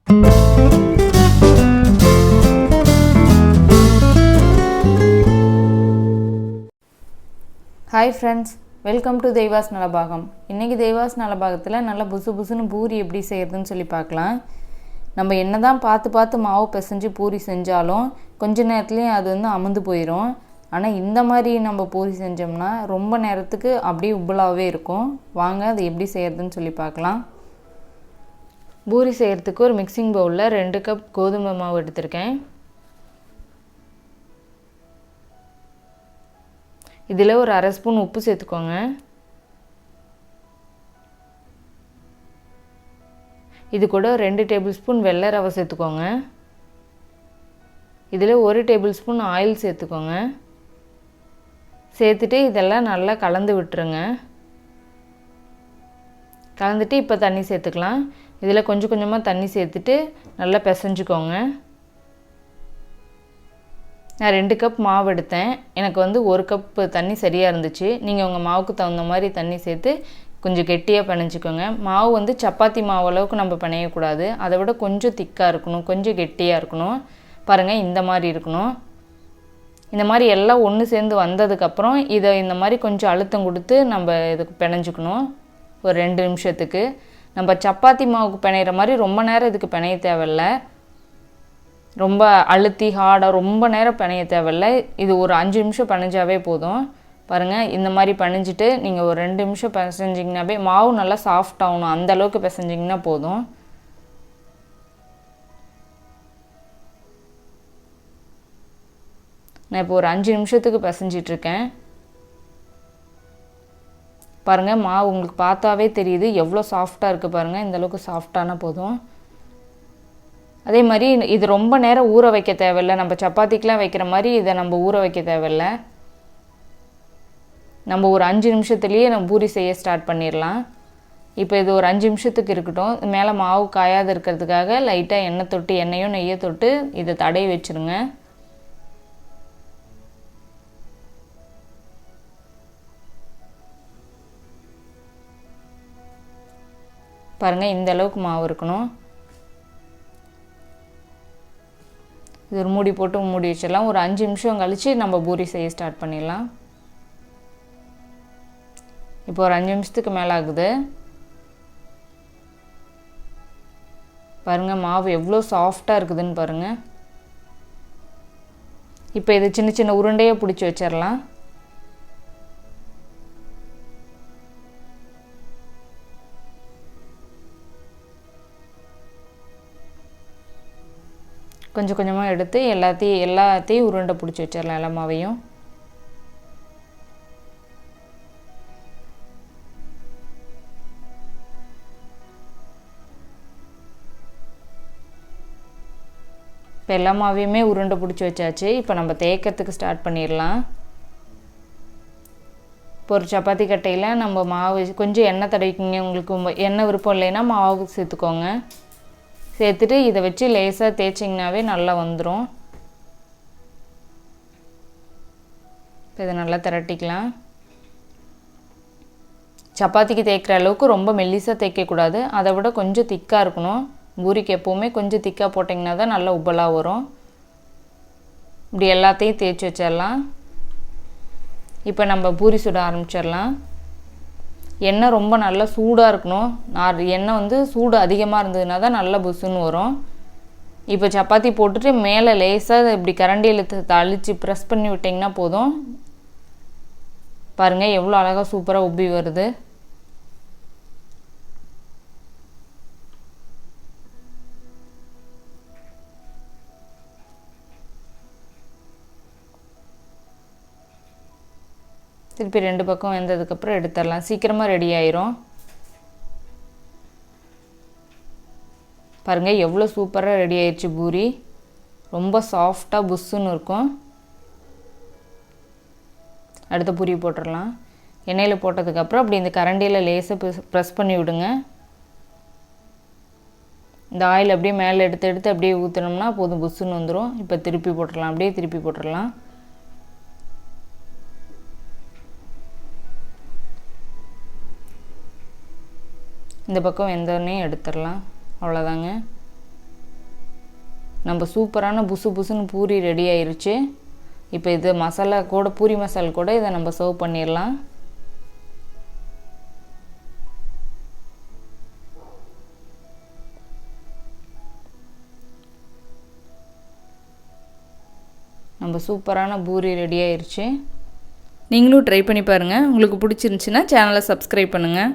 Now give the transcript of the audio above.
Hi friends, welcome to தெய்வாஸ் Nalabagam. இன்றைக்கி தெய்வாஸ் நலபாகத்தில் நல்லா புசு புசுன்னு பூரி எப்படி செய்கிறதுன்னு சொல்லி பார்க்கலாம். நம்ம என்ன தான் பார்த்து மாவு பிசைஞ்சு பூரி செஞ்சாலும் கொஞ்ச நேரத்துலேயும் அது அமுந்து போயிடும். ஆனால் இந்த மாதிரி நம்ம பூரி செஞ்சோம்னா ரொம்ப நேரத்துக்கு அப்படியே உப்பலாகவே இருக்கும். வாங்க அது எப்படி செய்கிறதுன்னு சொல்லி பார்க்கலாம். பூரி செய்கிறதுக்கு ஒரு மிக்சிங் பவுலில் 2 கப் கோதுமை மாவு எடுத்திருக்கேன். இதில் ஒரு அரை ஸ்பூன் உப்பு சேர்த்துக்கோங்க. இது கூட 2 டேபிள் ஸ்பூன் வெள்ளை ரவை சேர்த்துக்கோங்க. இதில் 1 டேபிள் ஸ்பூன் ஆயில் சேர்த்துக்கோங்க. சேர்த்துட்டு இதெல்லாம் நல்லா கலந்து விட்டுருங்க. கலந்துட்டு இப்போ தண்ணி சேர்த்துக்கலாம். இதில் கொஞ்சம் கொஞ்சமாக தண்ணி சேர்த்துட்டு நல்லா பிசைஞ்சுக்கோங்க. நான் 2 கப் மாவு எடுத்தேன். எனக்கு 1 கப் தண்ணி சரியாக இருந்துச்சு. நீங்கள் உங்கள் மாவுக்கு தகுந்த மாதிரி தண்ணி சேர்த்து கொஞ்சம் கெட்டியாக பிணைஞ்சிக்கோங்க. மாவு சப்பாத்தி மாவு அளவுக்கு நம்ம பிணையக்கூடாது. அதை விட கொஞ்சம் திக்காக இருக்கணும், கொஞ்சம் கெட்டியாக இருக்கணும். பாருங்கள், இந்த மாதிரி இருக்கணும். இந்த மாதிரி எல்லாம் ஒன்று சேர்ந்து வந்ததுக்கப்புறம் இதை இந்த மாதிரி கொஞ்சம் அழுத்தம் கொடுத்து நம்ம இதுக்கு பிணைஞ்சிக்கணும். ஒரு 2 நிமிஷத்துக்கு. நம்ம சப்பாத்தி மாவுக்கு பிணையிற மாதிரி ரொம்ப நேரம் இதுக்கு பிணைய தேவையில்லை. ரொம்ப அழுத்தி ஹார்டாக ரொம்ப நேரம் பிணைய தேவையில்லை. இது ஒரு 5 நிமிஷம் பிணைஞ்சாவே போதும். பாருங்கள், இந்த மாதிரி பிணைஞ்சிட்டு நீங்கள் ஒரு 2 நிமிஷம் பிசைஞ்சிங்கனாவே மாவு நல்லா சாஃப்ட் ஆகணும். அந்தளவுக்கு பிசைஞ்சிங்கன்னா போதும். நான் இப்போ ஒரு 5 நிமிஷத்துக்கு பிசைஞ்சிட்ருக்கேன். பாருங்கள், மாவு உங்களுக்கு பார்த்தாவே தெரியுது எவ்வளோ சாஃப்டாக இருக்குது. பாருங்கள், இந்தளவுக்கு சாஃப்டானா போதும். அதே மாதிரி இது ரொம்ப நேரம் ஊற வைக்க தேவையில்லை. நம்ம சப்பாத்திக்கெலாம் வைக்கிற மாதிரி இதை நம்ம ஊற வைக்க தேவையில்லை. நம்ம ஒரு 5 நிமிஷத்துலேயே நம்ம பூரி செய்ய ஸ்டார்ட் பண்ணிடலாம். இப்போ இது ஒரு 5 நிமிஷத்துக்கு இருக்கட்டும். மேலே மாவு காயாது இருக்கிறதுக்காக லைட்டாக எண்ணெய் தொட்டு, எண்ணெயோ நெய்யோ தொட்டு இதை தடவி வச்சுருங்க. பாருங்கள், இந்த அளவுக்கு மாவு இருக்கணும். இது ஒரு மூடி போட்டு மூடி வச்சிடலாம். ஒரு 5 நிமிஷம் கழித்து நம்ம பூரி செய்ய ஸ்டார்ட் பண்ணிடலாம். இப்போ ஒரு 5 நிமிஷத்துக்கு மேலே ஆகுது. பாருங்கள், மாவு எவ்வளோ சாஃப்டாக இருக்குதுன்னு பாருங்கள். இப்போ இது சின்ன சின்ன உருண்டையாக பிடிச்சி வச்சிடலாம். கொஞ்சம் கொஞ்சமாக எடுத்து எல்லாத்தையும் உருண்டை பிடிச்சி வச்சிடலாம். எல்லா மாவையும் இப்போ எல்லா மாவையுமே உருண்டை பிடிச்சி வச்சாச்சு. இப்போ நம்ம தேய்க்கிறதுக்கு ஸ்டார்ட் பண்ணிடலாம். இப்போ ஒரு சப்பாத்தி கட்டையில் நம்ம மாவு கொஞ்சம் எண்ணெய் தடவிக்கிங்க. உங்களுக்கு எண்ணெய் விருப்பம் இல்லைன்னா மாவு சேர்த்துக்கோங்க. சேர்த்துட்டு இதை வச்சு லேசாக தேய்ச்சிங்கனாவே நல்லா வந்துடும். இப்போ இதை நல்லா திரட்டிக்கலாம். சப்பாத்திக்கு தேய்க்கிற அளவுக்கு ரொம்ப மெல்லிசாக தேய்க்கக்கூடாது. அதை விட கொஞ்சம் திக்காக இருக்கணும். பூரிக்கு எப்போவுமே கொஞ்சம் திக்காக போட்டிங்கன்னா தான் நல்லா உப்பலாக வரும். இப்படி எல்லாத்தையும் தேய்ச்சி வச்சிடலாம். இப்போ நம்ம பூரி சுட ஆரம்பிச்சிடலாம். எண்ணெய் ரொம்ப நல்லா சூடாக இருக்கணும். எண்ணெய் சூடு அதிகமாக இருந்ததுன்னா தான் நல்லா புசுன்னு வரும். இப்போ சப்பாத்தி போட்டுட்டு மேலே லேசாக இப்படி கரண்டியில் தளிச்சு ப்ரெஸ் பண்ணி விட்டிங்கன்னா போதும். பாருங்கள், எவ்வளோ அழகாக சூப்பராக உப்பி வருது. திருப்பி 2 பக்கம் வெந்ததுக்கப்புறம் எடுத்துடலாம். சீக்கிரமாக ரெடி ஆயிரும். பாருங்கள், எவ்வளோ சூப்பராக ரெடி ஆயிடுச்சு பூரி. ரொம்ப சாஃப்டாக புஷ்ஷுன்னு இருக்கும். அடுத்த பூரி போட்டுடலாம். எண்ணெயில் போட்டதுக்கப்புறம் அப்படி இந்த கரண்டியில் லேசாக ப்ரெஸ் பண்ணி விடுங்க. இந்த ஆயில் அப்படியே மேலே எடுத்து அப்படியே ஊற்றினோம்னா போதும், புஷ்ஷுன்னு வந்துடும். இப்போ திருப்பி போட்டுடலாம். அப்படியே திருப்பி போட்டுடலாம். இந்த பக்கம் வெந்தோடனே எடுத்துடலாம். அவ்வளோதாங்க. நம்ம சூப்பரான புசு புசுன்னு பூரி ரெடி ஆயிருச்சு. இப்போ இது மசாலா கூட பூரி மசாலா கூட இதை நம்ம சர்வ் பண்ணிடலாம். நம்ம சூப்பரான பூரி ரெடி ஆயிருச்சு. நீங்களும் ட்ரை பண்ணி பாருங்கள். உங்களுக்கு பிடிச்சிருந்துச்சின்னா சேனலை சப்ஸ்கிரைப் பண்ணுங்கள்.